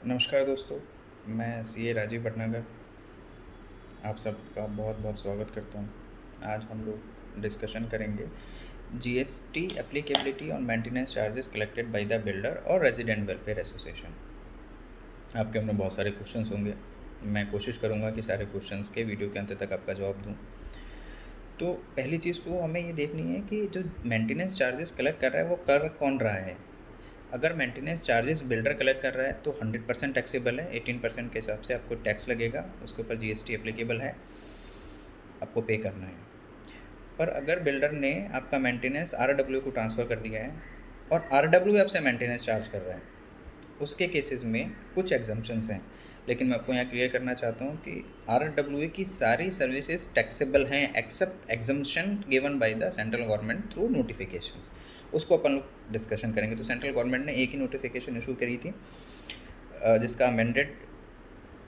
नमस्कार दोस्तों, मैं सीए राजीव भटनागर आप सबका बहुत बहुत स्वागत करता हूँ। आज हम लोग डिस्कशन करेंगे GST applicability on maintenance charges collected by the builder और रेजिडेंट वेलफेयर एसोसिएशन। आपके हमने बहुत सारे क्वेश्चंस होंगे, मैं कोशिश करूँगा कि सारे क्वेश्चंस के वीडियो के अंत तक आपका जवाब दूँ। तो पहली चीज़ तो हमें ये देखनी है कि जो मेंटेनेंस चार्जेस कलेक्ट कर रहा है वो कर कौन रहा है। अगर मेंटेनेंस चार्जेस बिल्डर कलेक्ट कर रहा है तो 100% टैक्सेबल है। 18% के हिसाब से आपको टैक्स लगेगा, उसके ऊपर जीएसटी एप्लीकेबल है, आपको पे करना है। पर अगर बिल्डर ने आपका मेंटेनेंस आरडब्ल्यू को ट्रांसफ़र कर दिया है और आरडब्ल्यू आपसे मेंटेनेंस चार्ज कर रहा है, उसके केसेस में कुछ एग्जम्पशंस हैं। लेकिन मैं आपको यहाँ क्लियर करना चाहता हूँ कि आरडब्ल्यू की सारी सर्विसेज टैक्सेबल हैं except exemption given by the central government through notifications. उसको अपन लोग डिस्कशन करेंगे। तो सेंट्रल गवर्नमेंट ने एक ही नोटिफिकेशन इशू करी थी, जिसका अमेंडेड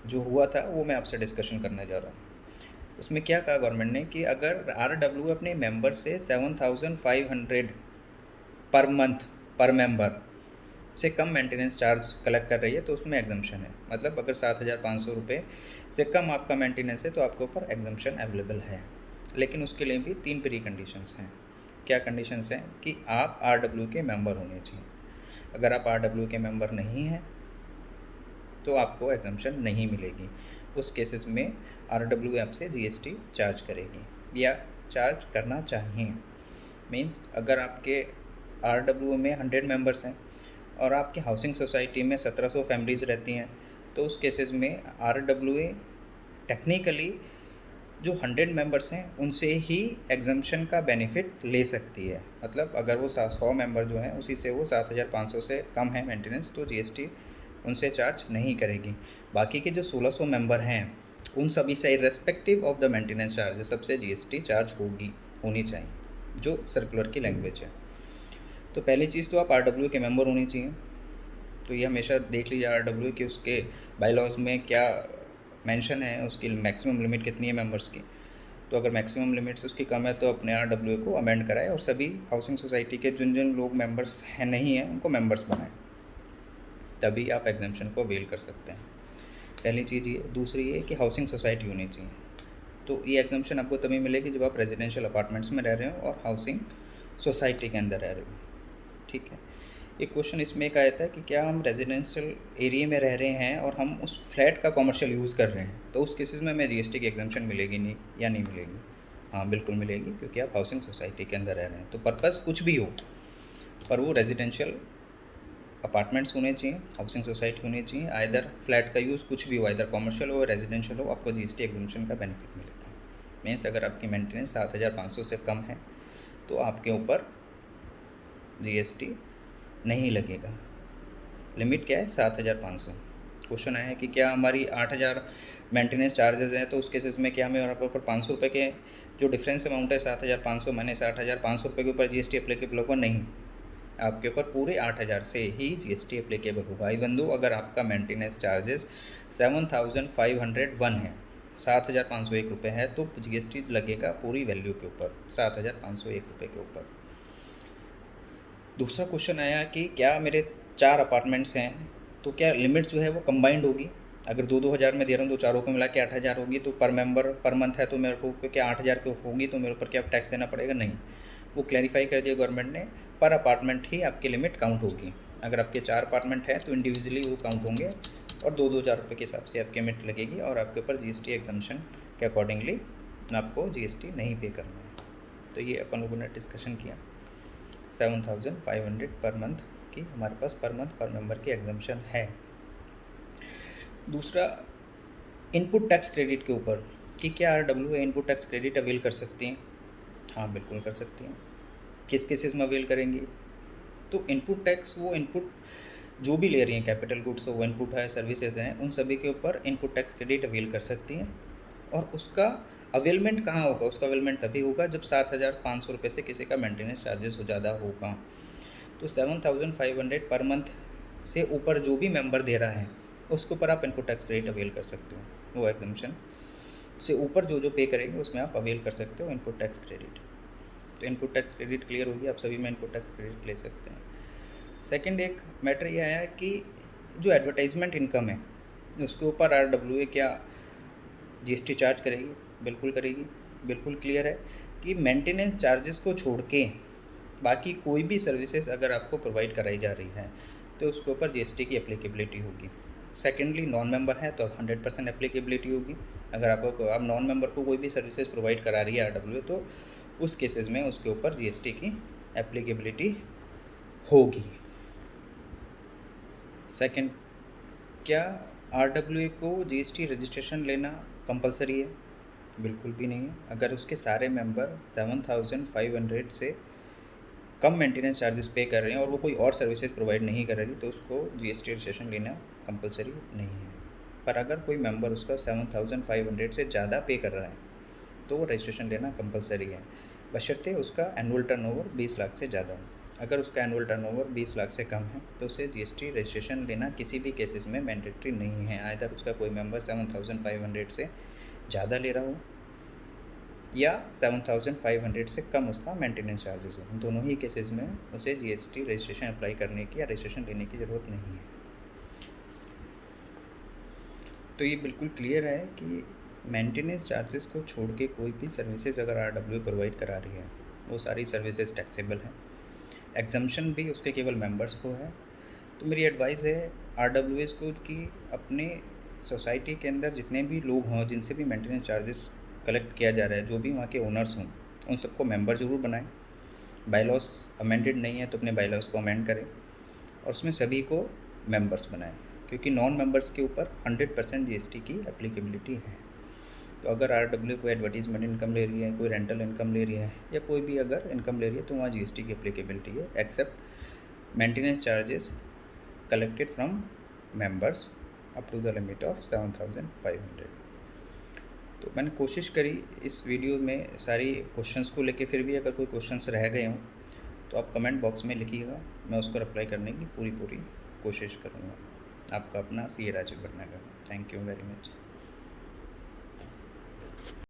जो हुआ था वो मैं आपसे डिस्कशन करने जा रहा हूँ। उसमें क्या कहा गवर्नमेंट ने कि अगर आरडब्ल्यू अपने मेंबर से 7,500 पर मंथ पर मेंबर से कम मेंटेनेंस चार्ज कलेक्ट कर रही है तो उसमें एग्जम्पशन है। मतलब अगर 7,500 से कम आपका मेंटेनेंस है तो आपके ऊपर एग्जम्पशन अवेलेबल है। लेकिन उसके लिए भी 3 प्री कंडीशंस हैं। क्या कंडीशंस हैं कि आप आरडब्ल्यू के मेंबर होने चाहिए। अगर आप आरडब्ल्यू के मेंबर नहीं हैं तो आपको एग्जम्पशन नहीं मिलेगी। उस केसेस में आरडब्ल्यू आपसे जीएसटी चार्ज करेगी या चार्ज करना चाहिए। मीन्स अगर आपके आरडब्ल्यू में 100 मेंबर्स हैं और आपकी हाउसिंग सोसाइटी में 1700 फैमिलीज़ रहती हैं तो उस केसेस में आरडब्ल्यू टेक्निकली जो 100 मेंबर्स हैं उनसे ही एग्जम्पशन का बेनिफिट ले सकती है। मतलब अगर वो 100 मेंबर जो हैं उसी से वो 7,500 से कम है मेंटेनेंस तो जीएसटी उनसे चार्ज नहीं करेगी। बाकी के जो 1600 मेंबर हैं उन सभी से irrespective of the maintenance charge सबसे जीएसटी चार्ज होनी चाहिए, जो सर्कुलर की लैंग्वेज है। तो पहली चीज़ तो आप आरडब्ल्यू के मेंबर होनी चाहिए। तो ये हमेशा देख लीजिए आरडब्ल्यू कि उसके बाईलॉज में क्या मेंशन है, उसकी मैक्सिमम लिमिट कितनी है मेंबर्स की। तो अगर मैक्सिमम लिमिट्स उसकी कम है तो अपने आरडब्ल्यू को अमेंड कराए और सभी हाउसिंग सोसाइटी के जिन जिन लोग मेंबर्स हैं नहीं हैं उनको मेंबर्स बनाएं, तभी आप एग्जम्पशन को अवेल कर सकते हैं। पहली चीज़ ये। दूसरी ये कि हाउसिंग सोसाइटी होनी चाहिए। तो ये एग्जम्पशन आपको तभी मिलेगी जब आप रेजिडेंशियल अपार्टमेंट्स में रह रहे हो और हाउसिंग सोसाइटी के अंदर रह रहे हो। ठीक है। एक क्वेश्चन इसमें एक आया था कि क्या हम रेजिडेंशियल एरिया में रह रहे हैं और हम उस फ्लैट का कमर्शियल यूज़ कर रहे हैं तो उस केसेस में हमें जीएसटी की एग्जम्पशन मिलेगी नहीं या नहीं मिलेगी। हाँ बिल्कुल मिलेगी, क्योंकि आप हाउसिंग सोसाइटी के अंदर रह रहे हैं। तो पर्पज़ कुछ भी हो पर वो रेजिडेंशियल अपार्टमेंट्स होने चाहिए, हाउसिंग सोसाइटी होनी चाहिए। आइदर फ्लैट का यूज़ कुछ भी हो, आइदर कमर्शियल हो रेजिडेंशियल हो, आपको जीएसटी एग्जम्पशन का बेनिफिट मिलेगा। मीन्स अगर आपकी मेंटेनेंस 7,500 से कम है तो आपके ऊपर जीएसटी नहीं लगेगा। लिमिट क्या है? 7,500। क्वेश्चन आया है कि क्या हमारी 8,000 मेंटेनेंस चार्जेस हैं तो उस केसेस में क्या हमें और आपके ऊपर 500 रुपये के जो डिफरेंस अमाउंट है 7,500 माइनस 8,500 रुपये के ऊपर जीएसटी एप्लीकेबल होगा? नहीं, आपके ऊपर पूरे 8,000 से ही जीएसटी एप्लीकेबल होगा। इवन दो अगर आपका मेंटेनेंस चार्जेस 7,501 है, 7,501 है तो जीएसटी लगेगा पूरी वैल्यू के ऊपर, 7,501 के ऊपर। दूसरा क्वेश्चन आया कि क्या मेरे 4 अपार्टमेंट्स हैं तो क्या लिमिट जो है वो कंबाइंड होगी? अगर 2-2 हज़ार में दे रहा हूँ तो चारों को मिला के 8,000 होगी, तो पर मेंबर पर मंथ है तो मेरे को क्या 8,000 की होगी तो मेरे ऊपर क्या टैक्स देना पड़ेगा? नहीं, वो क्लैरिफाई कर दिया गवर्नमेंट ने, पर अपार्टमेंट ही आपकी लिमिट काउंट होगी। अगर आपके 4 अपार्टमेंट हैं तो इंडिविजुअली वो काउंट होंगे और 2-2 हज़ार रुपये के हिसाब से आपकी लिमिट लगेगी और आपके ऊपर जीएसटी एग्जम्पशन के अकॉर्डिंगली आपको जीएसटी नहीं पे करना है। तो ये अपन लोगों ने डिस्कशन किया। 7,500 पर मंथ की हमारे पास पर मंथ पर मेंबर की एग्जम्पशन है। दूसरा, इनपुट टैक्स क्रेडिट के ऊपर कि क्या RWA input tax credit avail कर सकती हैं? हाँ बिल्कुल कर सकती हैं। किस केसेस में अवेल करेंगी? तो इनपुट टैक्स वो इनपुट जो भी ले रही हैं, कैपिटल गुड्स हो वो इनपुट है, सर्विसेज हैं, उन सभी के ऊपर इनपुट टैक्स क्रेडिट अवेल कर सकती हैं। और उसका अवेलमेंट कहाँ होगा? उसका अवेलमेंट तभी होगा जब 7,500 से किसी का मेंटेनेंस चार्जेस हो ज़्यादा होगा। तो 7,500 पर मंथ से ऊपर जो भी मेंबर दे रहा है उसके ऊपर आप इनपुट टैक्स क्रेडिट अवेल कर सकते हो। वो एग्जम्पशन से ऊपर जो जो पे करेंगे उसमें आप अवेल कर सकते हो इनपुट टैक्स क्रेडिट। तो इनपुट टैक्स क्रेडिट क्लियर होगी, आप सभी में इनपुट टैक्स क्रेडिट ले सकते हैं। सेकंड एक मैटर ये आया कि जो एडवर्टाइजमेंट इनकम है उसके ऊपर RWA क्या GST चार्ज करेगी? बिल्कुल करेगी। बिल्कुल क्लियर है कि मेंटेनेंस चार्जेस को छोड़ के बाकी कोई भी सर्विसेज अगर आपको प्रोवाइड कराई जा रही है तो उसके ऊपर GST की एप्लीकेबिलिटी होगी। सेकेंडली, नॉन मेंबर है तो 100% एप्लीकेबिलिटी होगी। अगर आपको आप नॉन मेंबर को कोई भी सर्विसेज प्रोवाइड करा रही है RWA, तो उस केसेस में उसके ऊपर GST की एप्लीकेबिलिटी होगी। सेकंड, क्या RWA को GST रजिस्ट्रेशन लेना कंपलसरी है? बिल्कुल भी नहीं है। अगर उसके सारे मेंबर 7,500 से कम मेंटेनेंस चार्जेस पे कर रहे हैं और वो कोई और सर्विसेज प्रोवाइड नहीं कर रही तो उसको GST रजिस्ट्रेशन लेना कंपलसरी नहीं है। पर अगर कोई मेंबर उसका 7,500 से ज़्यादा पे कर रहा है तो वो रजिस्ट्रेशन लेना कंपलसरी है, बशर्ते उसका एनुअल टर्नओवर 20 लाख से ज़्यादा हो। अगर उसका एनुअल टर्नओवर 20 लाख से कम है तो उसे GST रजिस्ट्रेशन लेना किसी भी केसेस में मैंडेटरी नहीं है। आइदर उसका कोई मेंबर 7,500 से ज़्यादा ले रहा हो या 7,500 से कम उसका मेंटेनेंस चार्जेस हो, दोनों ही केसेस में उसे GST रजिस्ट्रेशन अप्लाई करने की या रजिस्ट्रेशन लेने की ज़रूरत नहीं है। तो ये बिल्कुल क्लियर है कि मेंटेनेंस चार्जेस को छोड़ के कोई भी सर्विसेज अगर RWA प्रोवाइड करा रही है वो सारी सर्विसेज टैक्सेबल हैं। एग्जम्पशन भी उसके केवल मेंबर्स को है। तो मेरी एडवाइस है RWAs को कि अपने सोसाइटी के अंदर जितने भी लोग हों जिनसे भी मेंटेनेंस चार्जेस कलेक्ट किया जा रहा है, जो भी वहाँ के ओनर्स हों, उन सबको मेंबर ज़रूर बनाएं। बाईलॉस अमेंडेड नहीं है तो अपने बाईलॉस को अमेंड करें और उसमें सभी को मेंबर्स बनाएं, क्योंकि नॉन मेंबर्स के ऊपर 100% GST की एप्लीकेबिलिटी है। तो अगर RWA कोई एडवर्टीजमेंट इनकम ले रही है, कोई रेंटल इनकम ले रही है या कोई भी अगर इनकम ले रही है तो वहाँ GST की एप्लीकेबिलिटी है, except maintenance charges collected from members up to the limit of 7,500। तो मैंने कोशिश करी इस वीडियो में सारी क्वेश्चंस को लेके, फिर भी अगर कोई क्वेश्चंस रह गए हों तो आप कमेंट बॉक्स में लिखिएगा, मैं उसको रिप्लाई करने की पूरी कोशिश करूँगा। आपका अपना CA Rajiv Bhatnagar. Thank you very much.